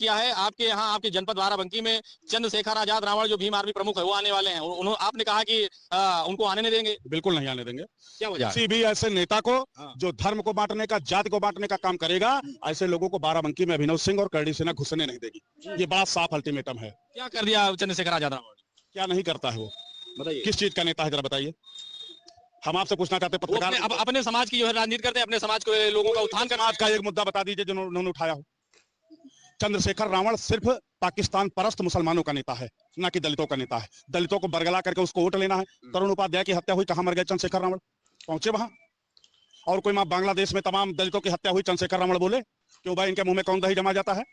किया है। आपके यहाँ आपके जनपद बाराबंकी में चंद्रशेखर आजाद रावण जो भीम आर्मी प्रमुख है वो आने वाले हैं। उन्होंने आपने कहा कि उनको आने नहीं देंगे। बिल्कुल नहीं आने देंगे। क्या वजह है? किसी भी ऐसे नेता को हाँ। जो धर्म को बांटने का, जाति को बांटने का काम करेगा, ऐसे लोगों को बाराबंकी में अभिनव सिंह और करड़ी सेना घुसने नहीं देगी। ये बड़ा साफ अल्टीमेटम है। क्या कर दिया चंद्रशेखर आजाद रावण? क्या नहीं करता है वो? बताइए। किस चीज का नेता है, जरा बताइए। हम आपसे पूछना चाहते हैं, वो पत्रकार। अपने समाज की जो है राजनीति करते हैं, अपने समाज को लोगों का उत्थान करना। समाज का एक मुद्दा बता दीजिए जो उन्होंने उठाया हो। चंद्रशेखर रावण सिर्फ पाकिस्तान परस्त मुसलमानों का नेता है, ना कि दलितों का नेता है। दलितों को बरगला करके उसको वोट लेना है। तरुण उपाध्याय की हत्या हुई, कहां मर गए चंद्रशेखर रावण? पहुंचे वहां? और कोई मां बांग्लादेश में तमाम दलितों की हत्या हुई, चंद्रशेखर रावण बोले क्यों भाई इनके मुंह में कौन दही जमा जाता है?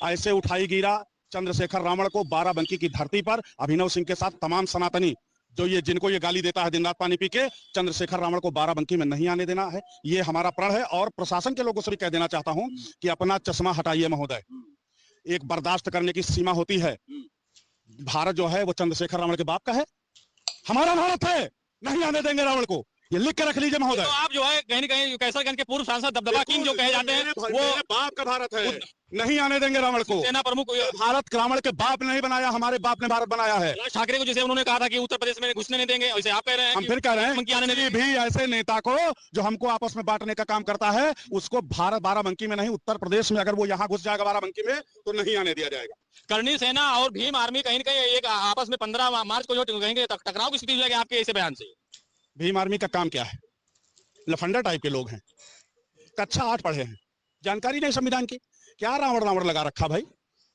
ऐसे उठाई गिरा चंद्रशेखर रावण को बाराबंकी की धरती पर अभिनव सिंह के साथ तमाम सनातनी जो ये जिनको ये गाली देता है दिन रात पानी पी के, चंद्रशेखर रावण को बाराबंकी में नहीं आने देना है। ये हमारा प्रण है। और प्रशासन के लोगों से भी कह देना चाहता हूं कि अपना चश्मा हटाइए महोदय। एक बर्दाश्त करने की सीमा होती है। भारत जो है वो चंद्रशेखर रावण के बाप का है, हमारा भारत है। नहीं आने देंगे रावण को, ये लिख के रख लीजिए महोदय। तो आप जो है कहीं ना कहीं कैसरगंज के पूर्व सांसद दबदबा किंग जो कहे जाते हैं वो बाप का भारत है, नहीं आने देंगे रावण को। सेना प्रमुख भारत रावण के बाप ने नहीं बनाया, हमारे बाप ने भारत बनाया है। राज ठाकरे को जैसे उन्होंने कहा था कि उत्तर प्रदेश में घुसने नहीं देंगे, वैसे आप कह रहे हैं हम फिर कह रहे हैं किसी भी ऐसे नेता को जो हमको आपस में बांटने का काम करता है, उसको भारत बाराबंकी में नहीं, उत्तर प्रदेश में अगर वो यहाँ घुस जाएगा बाराबंकी में तो नहीं आने दिया जाएगा। करनी सेना और भीम आर्मी कहीं ना कहीं एक आपस में 15 मार्च को जो कहेंगे टकराव की स्थिति हो जाएगी आपके ऐसे बयान से। भीम आर्मी का काम क्या है? लफंडा टाइप के लोग हैं, कक्षा 8 पढ़े हैं, जानकारी नहीं संविधान की। क्या रावण रावण लगा रखा भाई?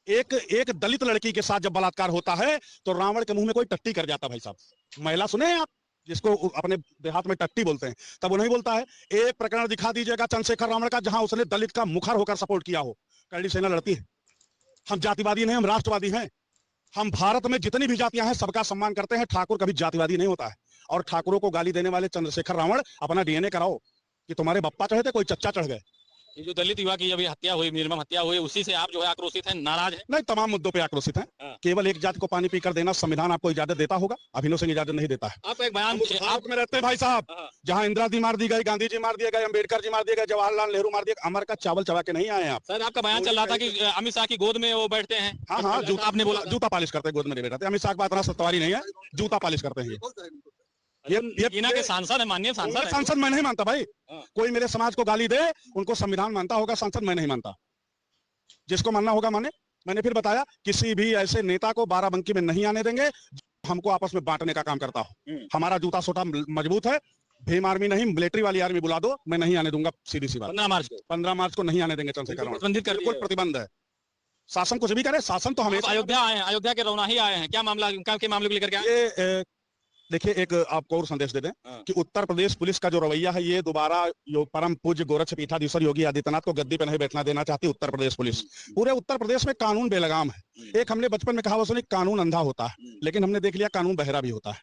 एक दलित लड़की के साथ जब बलात्कार होता है तो रावण के मुंह में कोई टट्टी कर जाता भाई साहब। महिला सुने हैं आप, जिसको अपने देहात में टट्टी बोलते हैं, तब वो नहीं बोलता है। एक प्रकरण दिखा दीजिएगा चंद्रशेखर रावण का जहां उसने दलित का मुखर होकर सपोर्ट किया हो। करड़ी सेना लड़ती है। हम जातिवादी नहीं, हम राष्ट्रवादी हैं। हम भारत में जितनी भी जातियां हैं सबका सम्मान करते हैं। ठाकुर कभी जातिवादी नहीं होता है। और ठाकुरों को गाली देने वाले चंद्रशेखर रावण, अपना डीएनए कराओ कि तुम्हारे बप्पा चढ़े थे, कोई चच्चा चढ़ गए। ये जो दलित युवा की अभी हत्या हुई, निर्मम हत्या हुई, उसी से आप जो है आक्रोशित हैं, नाराज हैं? नहीं, तमाम मुद्दों पे आक्रोशित हैं। केवल एक जाति को पानी पीकर देना संविधान आपको इजाजत देता होगा, अभिनव सिंह इजाजत नहीं देता है। आप एक बयान आप में रहते हैं भाई साहब, जहां इंदिरा जी मार दी गई, गांधी जी मार दिए गए, अंबेडकर जी मार दिए गए, जवाहरलाल नेहरू मार दिए, अमर का चावल चबा के नहीं आए आप। सर आपका बयान चल रहा था कि अमित शाह की गोद में वो बैठते हैं। हाँ हाँ, जूता आपने बोला, जूता पालिश करते हैं, गोद में नहीं बैठाते। अमित शाह की बात इतना सत्तावारी नहीं है, जूता पालिश करते हैं। ये बीना के सांसद है, माननीय सांसद है। सांसद मैं नहीं मानता भाई। कोई मेरे समाज को गाली दे, उनको संविधान मानता होगा, सांसद मैं नहीं मानता। जिसको मानना होगा माने। मैंने फिर बताया, किसी भी ऐसे नेता को बाराबंकी में नहीं आने देंगे हमको आपस में बांटने का काम करता हो। हमारा जूता सोटा मजबूत है। भीम आर्मी नहीं, मिलिट्री वाली आर्मी बुला दो, मैं नहीं आने दूंगा। सीधी सी बात। 15 मार्च को नहीं आने देंगे चंद्रशेखर रावण। बिल्कुल प्रतिबंध है। शासन कुछ भी करे, शासन तो हमेशा। अयोध्या आए हैं, अयोध्या के रौनाही आए हैं, क्या मामला, के मामले को लेकर के ये देखिए, एक आपको और संदेश दे दें कि उत्तर प्रदेश पुलिस का जो रवैया है, ये दोबारा परम पूज्य गोरक्ष पीठाधीश्वर योगी आदित्यनाथ को गद्दी पे नहीं बैठना देना चाहती उत्तर प्रदेश पुलिस। पूरे उत्तर प्रदेश में कानून बेलगाम है। एक हमने बचपन में कहावत सुनी, कानून अंधा होता है, लेकिन हमने देख लिया कानून बहरा भी होता है।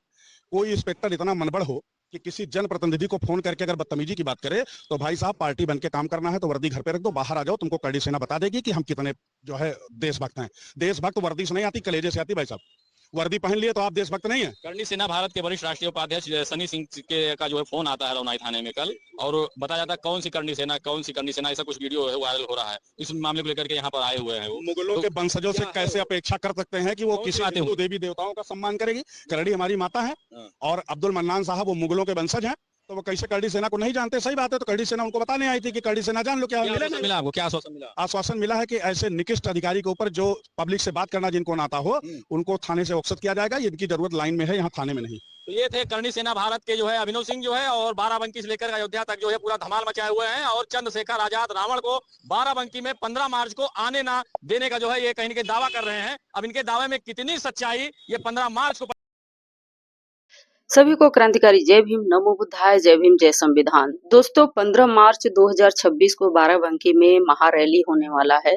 कोई इंस्पेक्टर इतना मनबड़ हो कि किसी जनप्रतिनिधि को फोन करके अगर बदतमीजी की बात करे तो भाई साहब, पार्टी बन के काम करना है तो वर्दी घर पे रख दो, बाहर आ जाओ, तुमको करड़ी सेना बता देगी कि हम कितने जो है देशभक्त हैं। देशभक्त वर्दी से नहीं आती, कलेजे से आती भाई साहब। वर्दी पहन लिए तो आप देशभक्त नहीं है। करनी सेना भारत के वरिष्ठ राष्ट्रीय उपाध्यक्ष सनी सिंह के का जो है फोन आता है रौनाई थाने में कल, और बताया जाता है कौन सी करनी सेना, ऐसा कुछ वीडियो है वायरल हो रहा है। इस मामले को लेकर के यहाँ पर आए हुए हैं वो। मुगलों के वंशजों से कैसे अपेक्षा कर सकते हैं कि वो किसी देवी देवताओं का सम्मान करेगी? करड़ी हमारी माता है और अब्दुल मन्नान साहब वो मुगलों के वंशज हैं, तो वो कैसे करड़ी सेना को नहीं जानते? सही बात है। तो करड़ी सेना उनको बताने आई थी कि करड़ी सेना जान लो। क्या मिला आपको? क्या आश्वासन मिला? आश्वासन मिला है कि ऐसे निकृष्ट अधिकारी के ऊपर जो पब्लिक से बात करना जिनको ना आता हो, उनको थाने से रुखसत किया जाएगा। इनकी जरूरत लाइन में है, यहाँ थाने में नहीं। तो ये थे करनी सेना भारत के जो है अभिनव सिंह जो है, और बाराबंकी से लेकर अयोध्या तक जो है पूरा धमाल मचाए हुए हैं। और चंद्रशेखर आजाद रावण को बाराबंकी में 15 मार्च को आने ना देने का जो है ये कहीं ना कहीं दावा कर रहे हैं। अब इनके दावे में कितनी सच्चाई, ये 15 मार्च को। सभी को क्रांतिकारी जय भीम, नमो बुद्धाय, जय भीम, जय संविधान। दोस्तों, 15 मार्च 2026 को बाराबंकी में महारैली होने वाला है।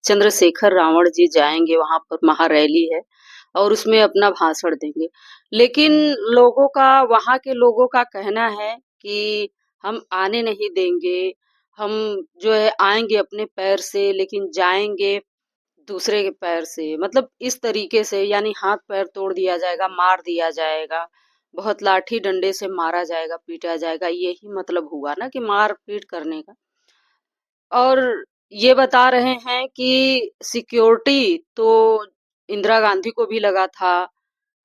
चंद्रशेखर रावण जी जाएंगे, वहां पर महारैली है और उसमें अपना भाषण देंगे। लेकिन वहां के लोगों का कहना है कि हम आने नहीं देंगे, हम जो है आएंगे अपने पैर से लेकिन जाएंगे दूसरे के पैर से। मतलब इस तरीके से, यानी हाथ पैर तोड़ दिया जाएगा, मार दिया जाएगा, बहुत लाठी डंडे से मारा जाएगा, पीटा जाएगा। यही मतलब हुआ ना कि मार पीट करने का। और ये बता रहे हैं कि सिक्योरिटी तो इंदिरा गांधी को भी लगा था,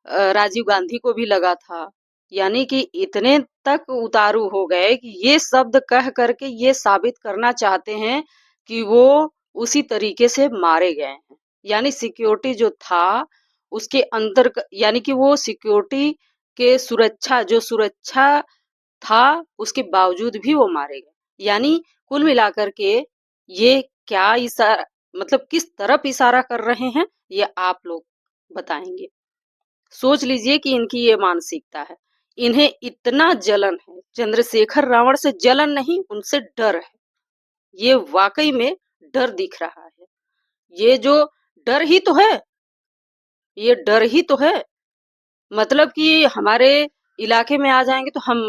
राजीव गांधी को भी लगा था, यानी कि इतने तक उतारू हो गए कि ये शब्द कह करके ये साबित करना चाहते हैं कि वो उसी तरीके से मारे गए हैं। यानी सिक्योरिटी जो था उसके अंदर यानी कि वो सिक्योरिटी के सुरक्षा था उसके बावजूद भी वो मारे गए। यानी कुल मिलाकर के ये क्या इशारा मतलब किस तरफ इशारा कर रहे हैं ये आप लोग बताएंगे। सोच लीजिए कि इनकी ये मानसिकता है, इन्हें इतना जलन है, चंद्रशेखर रावण से जलन नहीं उनसे डर है। ये वाकई में डर दिख रहा है। ये जो डर ही तो है, ये डर ही तो है। मतलब कि हमारे इलाके में आ जाएंगे तो हम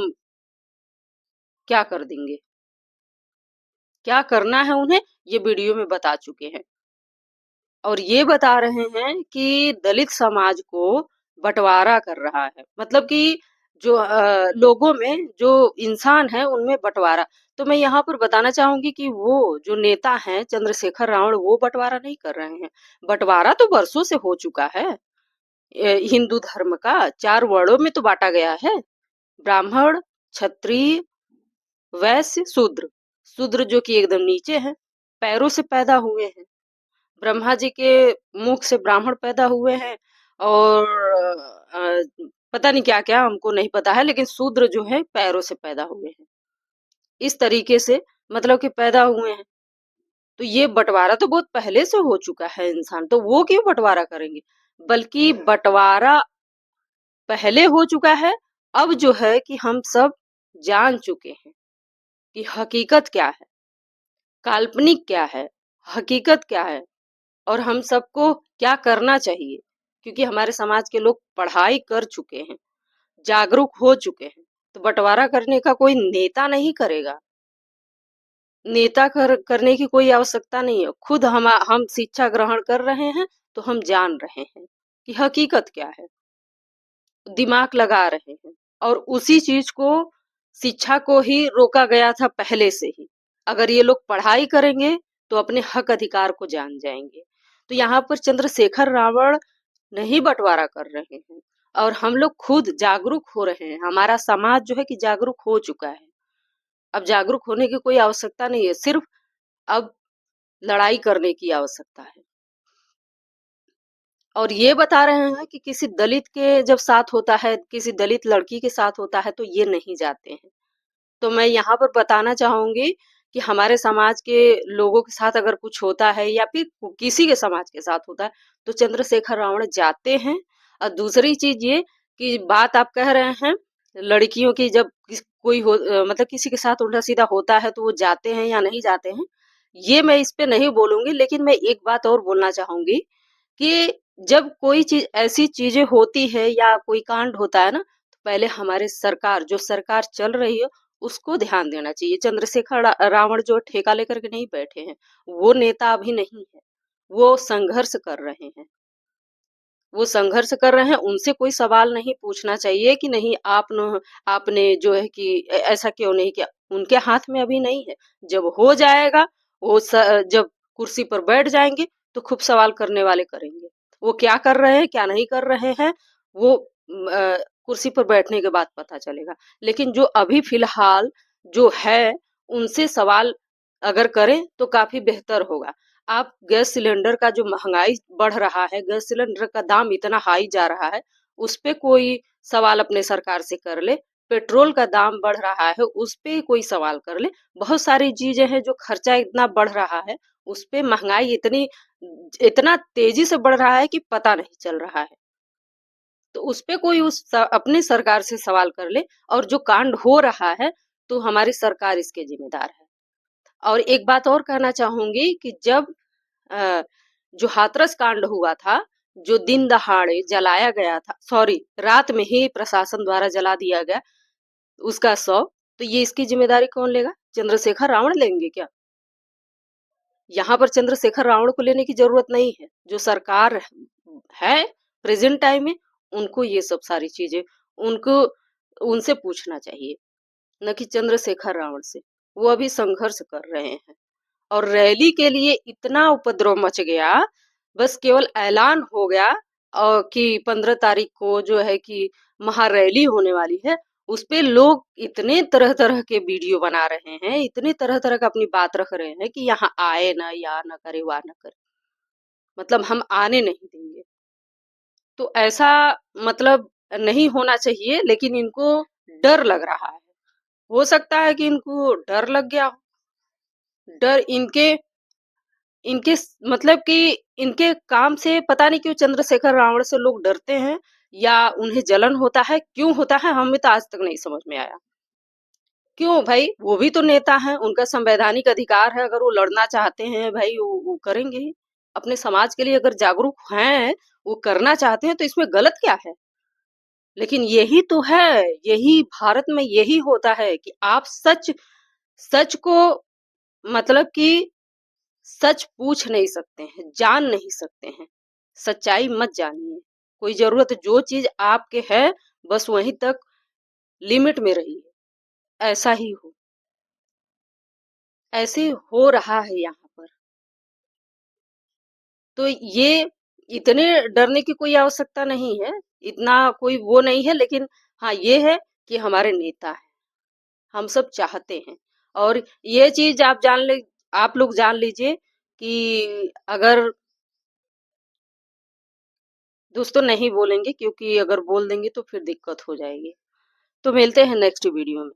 क्या कर देंगे, क्या करना है उन्हें ये वीडियो में बता चुके हैं। और ये बता रहे हैं कि दलित समाज को बंटवारा कर रहा है, मतलब कि जो लोगों में जो इंसान है उनमें बंटवारा। तो मैं यहाँ पर बताना चाहूंगी कि वो जो नेता हैं चंद्रशेखर रावण वो बंटवारा नहीं कर रहे हैं। बंटवारा तो बरसों से हो चुका है। हिंदू धर्म का 4 वर्णों में तो बांटा गया है, ब्राह्मण, क्षत्रिय, वैश्य, शूद्र। शूद्र जो कि एकदम नीचे है, पैरों से पैदा हुए हैं। ब्रह्मा जी के मुख से ब्राह्मण पैदा हुए हैं और पता नहीं क्या क्या हमको नहीं पता है, लेकिन शूद्र जो है पैरों से पैदा हुए हैं। इस तरीके से मतलब कि पैदा हुए हैं। तो ये बंटवारा तो बहुत पहले से हो चुका है इंसान, तो वो क्यों बंटवारा करेंगे। बल्कि बंटवारा पहले हो चुका है, अब जो है कि हम सब जान चुके हैं कि हकीकत क्या है, काल्पनिक क्या है, हकीकत क्या है और हम सबको क्या करना चाहिए। क्योंकि हमारे समाज के लोग पढ़ाई कर चुके हैं, जागरूक हो चुके हैं। तो बंटवारा करने का कोई नेता नहीं करेगा, नेता करने की कोई आवश्यकता नहीं है। खुद हम शिक्षा ग्रहण कर रहे हैं तो हम जान रहे हैं कि हकीकत क्या है, दिमाग लगा रहे हैं। और उसी चीज को शिक्षा को ही रोका गया था पहले से ही। अगर ये लोग पढ़ाई करेंगे तो अपने हक अधिकार को जान जाएंगे। तो यहाँ पर चंद्रशेखर रावण नहीं बंटवारा कर रहे हैं और हम लोग खुद जागरूक हो रहे हैं। हमारा समाज जो है कि जागरूक हो चुका है। अब जागरूक होने की कोई आवश्यकता नहीं है, सिर्फ अब लड़ाई करने की आवश्यकता है। और ये बता रहे हैं कि किसी दलित के जब साथ होता है, किसी दलित लड़की के साथ होता है तो ये नहीं जाते हैं। तो मैं यहाँ पर बताना चाहूंगी कि हमारे समाज के लोगों के साथ अगर कुछ होता है या फिर किसी के समाज के साथ होता है तो चंद्रशेखर रावण जाते हैं। और दूसरी चीज ये कि बात आप कह रहे हैं लड़कियों की, जब कोई हो मतलब किसी के साथ उल्टा सीधा होता है तो वो जाते हैं या नहीं जाते हैं, ये मैं इस पे नहीं बोलूंगी। लेकिन मैं एक बात और बोलना चाहूंगी कि जब कोई चीज ऐसी चीजें होती है या कोई कांड होता है ना, तो पहले हमारे सरकार जो सरकार चल रही है उसको ध्यान देना चाहिए। चंद्रशेखर रावण जो ठेका लेकर के नहीं बैठे हैं, वो नेता अभी नहीं है, वो संघर्ष कर रहे हैं। वो संघर्ष कर रहे हैं, उनसे कोई सवाल नहीं पूछना चाहिए कि नहीं आपने जो है कि ऐसा क्यों नहीं किया। उनके हाथ में अभी नहीं है, जब हो जाएगा वो जब कुर्सी पर बैठ जाएंगे तो खूब सवाल करने वाले करेंगे। वो क्या कर रहे हैं क्या नहीं कर रहे हैं वो कुर्सी पर बैठने के बाद पता चलेगा। लेकिन जो अभी फिलहाल जो है उनसे सवाल अगर करें तो काफी बेहतर होगा। आप गैस सिलेंडर का जो महंगाई बढ़ रहा है, गैस सिलेंडर का दाम इतना हाई जा रहा है, उस पे कोई सवाल अपने सरकार से कर ले। पेट्रोल का दाम बढ़ रहा है, उस पे कोई सवाल कर ले। बहुत सारी चीजें हैं जो खर्चा इतना बढ़ रहा है, उस पे महंगाई इतना तेजी से बढ़ रहा है कि पता नहीं चल रहा है। तो उस पे कोई अपनी सरकार से सवाल कर ले। और जो कांड हो रहा है तो हमारी सरकार इसके जिम्मेदार है। और एक बात और कहना चाहूंगी कि जब जो हाथरस कांड हुआ था, जो दिन दहाड़े जलाया गया था, सॉरी रात में ही प्रशासन द्वारा जला दिया गया उसका शव, तो ये इसकी जिम्मेदारी कौन लेगा? चंद्रशेखर रावण लेंगे क्या? यहाँ पर चंद्रशेखर रावण को लेने की जरूरत नहीं है। जो सरकार है प्रेजेंट टाइम में, उनको ये सब सारी चीजें उनको उनसे पूछना चाहिए, न कि चंद्रशेखर रावण से। वो अभी संघर्ष कर रहे हैं। और रैली के लिए इतना उपद्रव मच गया, बस केवल ऐलान हो गया और कि 15 तारीख को जो है कि महारैली होने वाली है, उस पे लोग इतने तरह तरह के वीडियो बना रहे हैं, इतने तरह तरह का अपनी बात रख रहे हैं कि यहाँ आए ना, या ना करे, वाह ना करे, मतलब हम आने नहीं देंगे। तो ऐसा मतलब नहीं होना चाहिए, लेकिन इनको डर लग रहा है। हो सकता है कि इनको डर लग गया हो। डर इनके इनके मतलब कि इनके काम से पता नहीं क्यों चंद्रशेखर रावण से लोग डरते हैं, या उन्हें जलन होता है, क्यों होता है हमें तो आज तक नहीं समझ में आया। क्यों भाई, वो भी तो नेता हैं, उनका संवैधानिक अधिकार है, अगर वो लड़ना चाहते हैं भाई वो करेंगे ही। अपने समाज के लिए अगर जागरूक हैं, वो करना चाहते हैं, तो इसमें गलत क्या है। लेकिन यही तो है, यही भारत में यही होता है कि आप सच सच को मतलब कि सच पूछ नहीं सकते हैं, जान नहीं सकते हैं। सच्चाई मत जानिए। कोई जरूरत जो चीज आपके है, बस वहीं तक लिमिट में रहिए। ऐसा ही हो, ऐसे हो रहा है यहाँ पर। तो ये इतने डरने की कोई आवश्यकता नहीं है, इतना कोई वो नहीं है। लेकिन हाँ, ये है कि हमारे नेता है, हम सब चाहते हैं। और ये चीज आप लोग जान लीजिए कि अगर दोस्तों नहीं बोलेंगे, क्योंकि अगर बोल देंगे तो फिर दिक्कत हो जाएगी। तो मिलते हैं नेक्स्ट वीडियो में।